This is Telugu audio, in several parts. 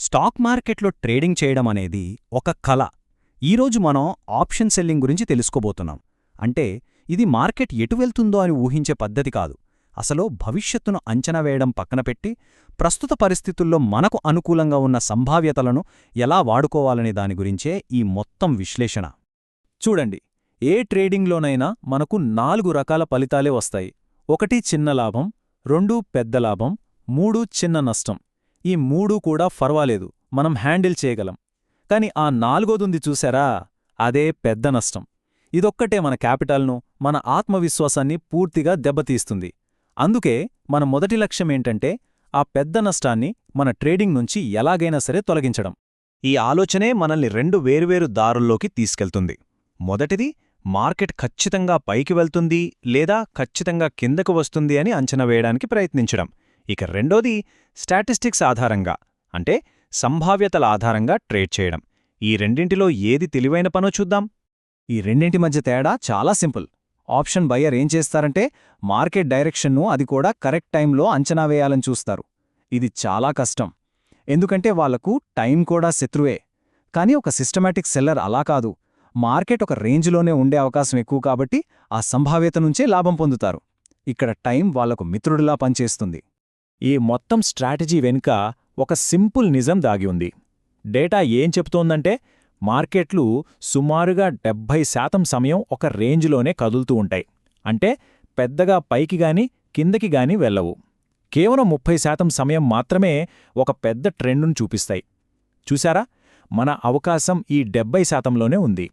స్టాక్ మార్కెట్లో ట్రేడింగ్ చేయడం అనేది ఒక కళ. ఈరోజు మనం ఆప్షన్ సెల్లింగ్ గురించి తెలుసుకోబోతున్నాం. అంటే ఇది మార్కెట్ ఎటు వెళ్తుందో అని ఊహించే పద్ధతి కాదు. అసలు భవిష్యత్తును అంచనా వేయడం పక్కనపెట్టి ప్రస్తుత పరిస్థితుల్లో మనకు అనుకూలంగా ఉన్న సంభావ్యతలను ఎలా వాడుకోవాలనే దాని గురించే ఈ మొత్తం విశ్లేషణ. చూడండి, ఏ ట్రేడింగ్లోనైనా మనకు 4 రకాల ఫలితాలే వస్తాయి. 1 చిన్న లాభం, 2 పెద్ద లాభం, 3 చిన్న నష్టం. ఈ 3 కూడా పర్వాలేదు, మనం హ్యాండిల్ చేయగలం. కాని ఆ 4ది చూశారా, అదే పెద్ద నష్టం. ఇదొక్కటే మన క్యాపిటల్ను, మన ఆత్మవిశ్వాసాన్ని పూర్తిగా దెబ్బతీస్తుంది. అందుకే మన మొదటి లక్ష్యమేంటంటే ఆ పెద్ద నష్టాన్ని మన ట్రేడింగ్ నుంచి ఎలాగైనా సరే తొలగించడం. ఈ ఆలోచనే మనల్ని 2 వేర్వేరు దారుల్లోకి తీసుకెళ్తుంది. మొదటిది, మార్కెట్ ఖచ్చితంగా పైకి వెళ్తుంది లేదా ఖచ్చితంగా కిందకు వస్తుంది అని అంచనా వేయడానికి ప్రయత్నించడం. ఇక రెండోది, స్టాటిస్టిక్స్ ఆధారంగా, అంటే సంభావ్యతల ఆధారంగా ట్రేడ్ చేయడం. ఈ రెండింటిలో ఏది తెలివైన పనో చూద్దాం. ఈ రెండింటి మధ్య తేడా చాలా సింపుల్. ఆప్షన్ బయ్యర్ ఏం చేస్తారంటే మార్కెట్ డైరెక్షన్ను, అది కూడా కరెక్ట్ టైంలో అంచనా వేయాలని చూస్తారు. ఇది చాలా కష్టం, ఎందుకంటే వాళ్లకు టైం కూడా శత్రువే. కానీ ఒక సిస్టమాటిక్ సెల్లర్ అలా కాదు. మార్కెట్ ఒక రేంజ్లోనే ఉండే అవకాశం ఎక్కువ కాబట్టి ఆ సంభావ్యత నుంచే లాభం పొందుతారు. ఇక్కడ టైం వాళ్లకు మిత్రుడిలా పనిచేస్తుంది. ఈ మొత్తం స్ట్రాటజీ వెనుక ఒక సింపుల్ నిజం దాగి ఉంది. డేటా ఏం చెప్తోందంటే మార్కెట్లు సుమారుగా 70% సమయం ఒక రేంజ్లోనే కదులుతూ ఉంటాయి. అంటే పెద్దగా పైకిగాని కిందకిగాని వెళ్ళవు. కేవలం 30% సమయం మాత్రమే ఒక పెద్ద ట్రెండును చూపిస్తాయి. చూశారా, మన అవకాశం ఈ 70%లోనే ఉంది.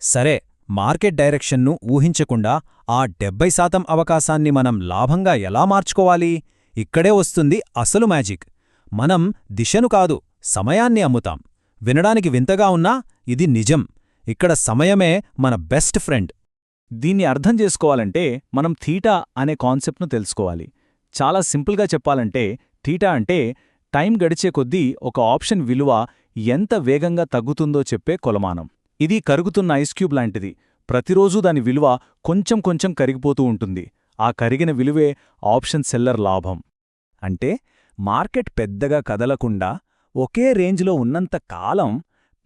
సరే, మార్కెట్ డైరెక్షన్ను ఊహించకుండా ఆ 70% అవకాశాన్ని మనం లాభంగా ఎలా మార్చుకోవాలి? ఇక్కడే వస్తుంది అసలు మ్యాజిక్. మనం దిశను కాదు, సమయాన్ని అమ్ముతాం. వినడానికి వింతగా ఉన్నా ఇది నిజం. ఇక్కడ సమయమే మన బెస్ట్ ఫ్రెండ్. దీన్ని అర్థం చేసుకోవాలంటే మనం థీటా అనే కాన్సెప్ట్ను తెలుసుకోవాలి. చాలా సింపుల్గా చెప్పాలంటే థీటా అంటే టైం గడిచే కొద్దీ ఒక ఆప్షన్ విలువ ఎంత వేగంగా తగ్గుతుందో చెప్పే కొలమానం. ఇది కరుగుతున్న ఐస్ క్యూబ్ లాంటిది. ప్రతిరోజూ దాని విలువ కొంచెం కొంచెం కరిగిపోతూ ఉంటుంది. ఆ కరిగిన విలువే ఆప్షన్ సెల్లర్ లాభం. అంటే మార్కెట్ పెద్దగా కదలకుండా ఒకే రేంజ్లో ఉన్నంత కాలం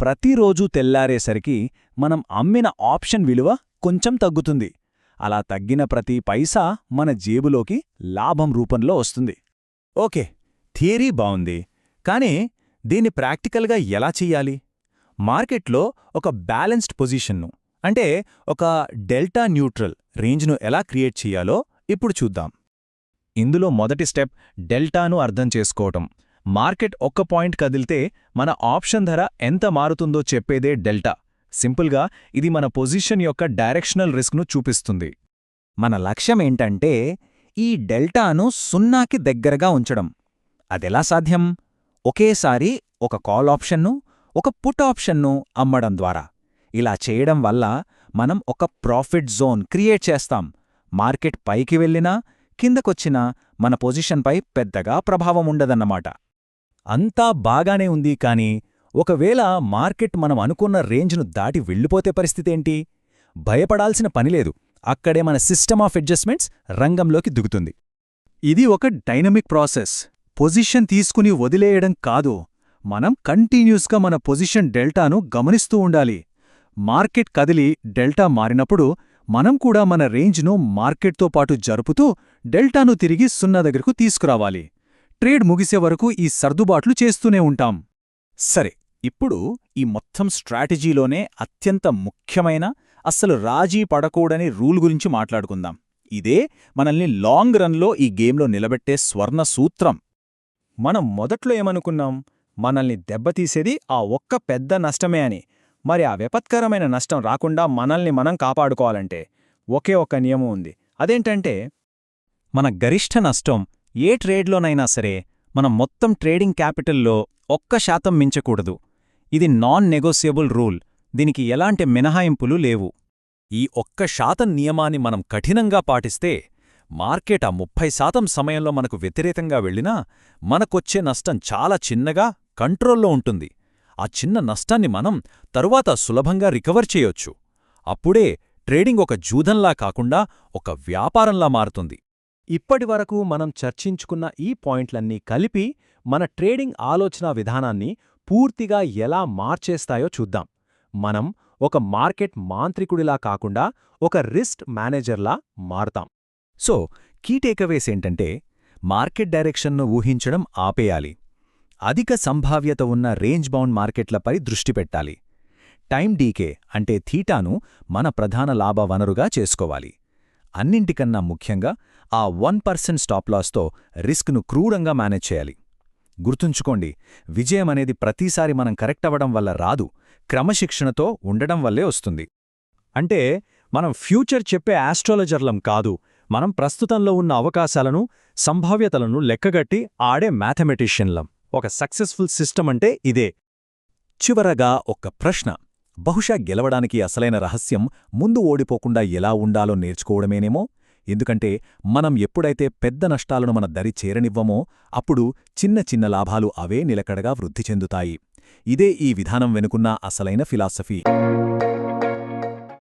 ప్రతిరోజూ తెల్లారేసరికి మనం అమ్మిన ఆప్షన్ విలువ కొంచెం తగ్గుతుంది. అలా తగ్గిన ప్రతి పైసా మన జేబులోకి లాభం రూపంలో వస్తుంది. ఓకే, థియరీ బావుంది, కానీ దీన్ని ప్రాక్టికల్గా ఎలా చెయ్యాలి? మార్కెట్లో ఒక బ్యాలెన్స్డ్ పొజిషన్ను, అంటే ఒక డెల్టా న్యూట్రల్ రేంజ్ను ఎలా క్రియేట్ చెయ్యాలో ఇప్పుడు చూద్దాం. ఇందులో మొదటి స్టెప్ డెల్టాను అర్థం చేసుకోవటం. మార్కెట్ ఒక్క పాయింట్ కదిలితే మన ఆప్షన్ ధర ఎంత మారుతుందో చెప్పేదే డెల్టా. సింపుల్గా ఇది మన పొజిషన్ యొక్క డైరెక్షనల్ రిస్క్ను చూపిస్తుంది. మన లక్ష్యమేంటంటే ఈ డెల్టాను 0కి దగ్గరగా ఉంచడం. అదెలా సాధ్యం? ఒకేసారి ఒక కాల్ ఆప్షన్ను, ఒక పుట్ ఆప్షన్ను అమ్మడం ద్వారా. ఇలా చేయడం వల్ల మనం ఒక ప్రాఫిట్ జోన్ క్రియేట్ చేస్తాం. మార్కెట్ పైకి వెళ్ళినా కిందకొచ్చినా మన పొజిషన్పై పెద్దగా ప్రభావం ఉండదన్నమాట. అంతా బాగానే ఉంది, కానీ ఒకవేళ మార్కెట్ మనం అనుకున్న రేంజ్ను దాటి వెళ్ళిపోతే పరిస్థితేంటి? భయపడాల్సిన పనిలేదు. అక్కడే మన సిస్టమ్ ఆఫ్ అడ్జస్ట్మెంట్స్ రంగంలోకి దిగుతుంది. ఇది ఒక డైనమిక్ ప్రాసెస్. పొజిషన్ తీసుకుని వదిలేయడం కాదు. మనం కంటిన్యూస్గా మన పొజిషన్ డెల్టాను గమనిస్తూ ఉండాలి. మార్కెట్ కదిలి డెల్టా మారినప్పుడు మనం కూడా మన రేంజ్ను మార్కెట్తో పాటు జరుపుతూ డెల్టాను తిరిగి 0 దగ్గరకు తీసుకురావాలి. ట్రేడ్ ముగిసే వరకు ఈ సర్దుబాట్లు చేస్తూనే ఉంటాం. సరే, ఇప్పుడు ఈ మొత్తం స్ట్రాటజీలోనే అత్యంత ముఖ్యమైన, అస్సలు రాజీ పడకూడని రూల్ గురించి మాట్లాడుకుందాం. ఇదే మనల్ని లాంగ్ రన్లో ఈ గేమ్లో నిలబెట్టే స్వర్ణ సూత్రం. మనం మొదట్లో ఏమనుకున్నాం? మనల్ని దెబ్బతీసేది ఆ ఒక్క పెద్ద నష్టమే అని. మరి ఆ విపత్కరమైన నష్టం రాకుండా మనల్ని మనం కాపాడుకోవాలంటే ఒకే ఒక్క నియమం ఉంది. అదేంటంటే మన గరిష్ఠ నష్టం ఏ ట్రేడ్లోనైనా సరే మనం మొత్తం ట్రేడింగ్ క్యాపిటల్లో 1% మించకూడదు. ఇది నాన్ నెగోషియబుల్ రూల్. దీనికి ఎలాంటి మినహాయింపులు లేవు. ఈ 1% నియమాన్ని మనం కఠినంగా పాటిస్తే మార్కెట్ ఆ 30% సమయంలో మనకు వ్యతిరేకంగా వెళ్ళినా మనకొచ్చే నష్టం చాలా చిన్నగా కంట్రోల్లో ఉంటుంది. ఆ చిన్న నష్టాన్ని మనం తరువాత సులభంగా రికవర్ చేయొచ్చు. అప్పుడే ట్రేడింగ్ ఒక జూదంలా కాకుండా ఒక వ్యాపారంలా మారుతుంది. ఇప్పటివరకు మనం చర్చించుకున్న ఈ పాయింట్లన్నీ కలిపి మన ట్రేడింగ్ ఆలోచనా విధానాన్ని పూర్తిగా ఎలా మార్చేస్తాయో చూద్దాం. మనం ఒక మార్కెట్ మాంత్రికుడిలా కాకుండా ఒక రిస్క్ మేనేజర్లా మారతాం. సో కీ టేకవేస్ ఏంటంటే, మార్కెట్ డైరెక్షన్ను ఊహించడం ఆపేయాలి. అధిక సంభావ్యత ఉన్న రేంజ్ బౌండ్ మార్కెట్లపై దృష్టి పెట్టాలి. టైం డీకే అంటే థీటాను మన ప్రధాన లాభ వనరుగా చేసుకోవాలి. అన్నింటికన్నా ముఖ్యంగా ఆ 1% స్టాప్లాస్తో రిస్క్ను క్రూరంగా మేనేజ్ చేయాలి. గుర్తుంచుకోండి, విజయమనేది ప్రతిసారి మనం కరెక్ట్ అవ్వడం వల్ల రాదు, క్రమశిక్షణతో ఉండడం వల్లే వస్తుంది. అంటే మనం ఫ్యూచర్ చెప్పే ఆస్ట్రాలజర్లం కాదు, మనం ప్రస్తుతంలో ఉన్న అవకాశాలను, సంభావ్యతలను లెక్కగట్టి ఆడే మ్యాథమెటిషియన్లం. ఒక సక్సెస్ఫుల్ సిస్టమ్ అంటే ఇదే. చివరగా ఒక్క ప్రశ్న. బహుశా గెలవడానికి అసలైన రహస్యం ముందు ఓడిపోకుండా ఎలా ఉండాలో నేర్చుకోవడమేనేమో. ఎందుకంటే మనం ఎప్పుడైతే పెద్ద నష్టాలను మన దరి చేరనివ్వమో అప్పుడు చిన్న చిన్న లాభాలు అవే నిలకడగా వృద్ధి చెందుతాయి. ఇదే ఈ విధానం వెనుకున్న అసలైన ఫిలాసఫీ.